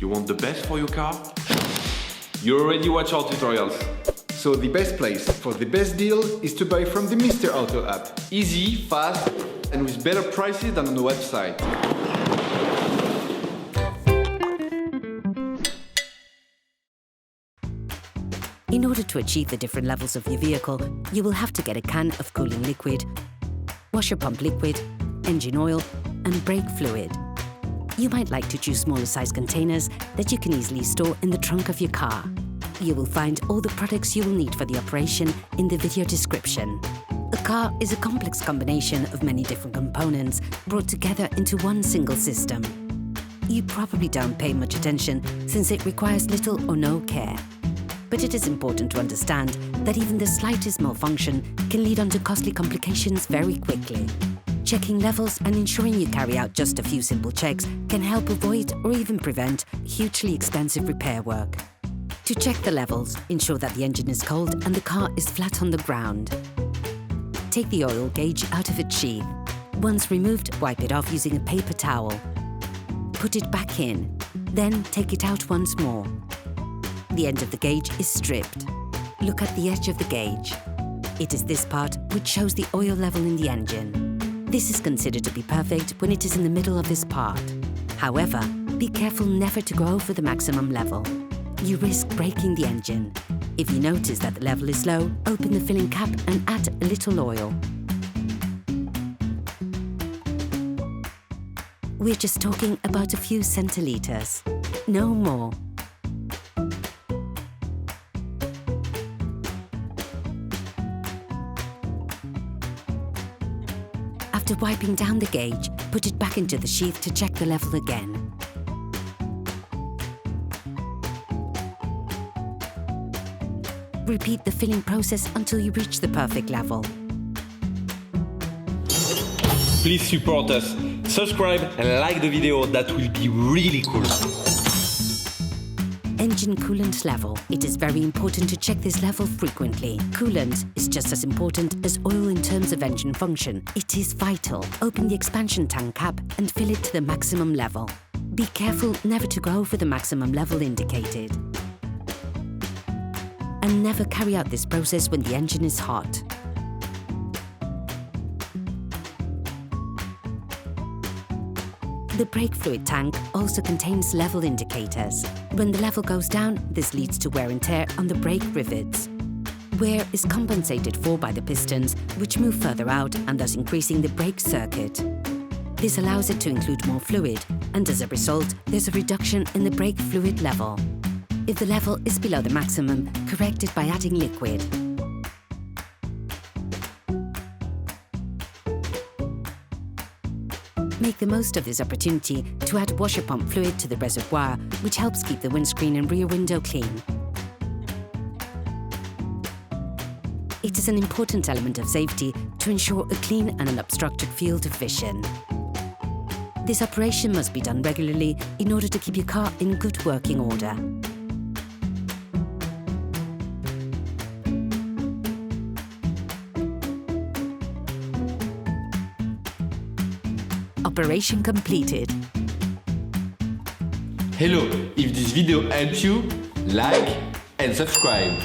You want the best for your car? You already watch our tutorials. So the best place for the best deal is to buy from the Mr. Auto app. Easy, fast, and with better prices than on the website. In order to achieve the different levels of your vehicle, you will have to get a can of cooling liquid, washer pump liquid, engine oil, and brake fluid. You might like to choose smaller size containers that you can easily store in the trunk of your car. You will find all the products you will need for the operation in the video description. A car is a complex combination of many different components brought together into one single system. You probably don't pay much attention since it requires little or no care. But it is important to understand that even the slightest malfunction can lead on to costly complications very quickly. Checking levels and ensuring you carry out just a few simple checks can help avoid or even prevent hugely expensive repair work. To check the levels, ensure that the engine is cold and the car is flat on the ground. Take the oil gauge out of its sheath. Once removed, wipe it off using a paper towel. Put it back in, then take it out once more. The end of the gauge is stripped. Look at the edge of the gauge. It is this part which shows the oil level in the engine. This is considered to be perfect when it is in the middle of this part. However, be careful never to go over the maximum level. You risk breaking the engine. If you notice that the level is low, open the filling cap and add a little oil. We're just talking about a few centiliters, no more. After wiping down the gauge, put it back into the sheath to check the level again. Repeat the filling process until you reach the perfect level. Please support us. Subscribe and like the video, that will be really cool. Engine coolant level. It is very important to check this level frequently. Coolant is just as important as oil in terms of engine function. It is vital. Open the expansion tank cap and fill it to the maximum level. Be careful never to go over the maximum level indicated. And never carry out this process when the engine is hot. The brake fluid tank also contains level indicators. When the level goes down, this leads to wear and tear on the brake rivets. Wear is compensated for by the pistons, which move further out and thus increasing the brake circuit. This allows it to include more fluid, and as a result, there's a reduction in the brake fluid level. If the level is below the maximum, correct it by adding liquid. Make the most of this opportunity to add washer pump fluid to the reservoir, which helps keep the windscreen and rear window clean. It is an important element of safety to ensure a clean and unobstructed field of vision. This operation must be done regularly in order to keep your car in good working order. Operation completed. Hello, if this video helped you, like and subscribe.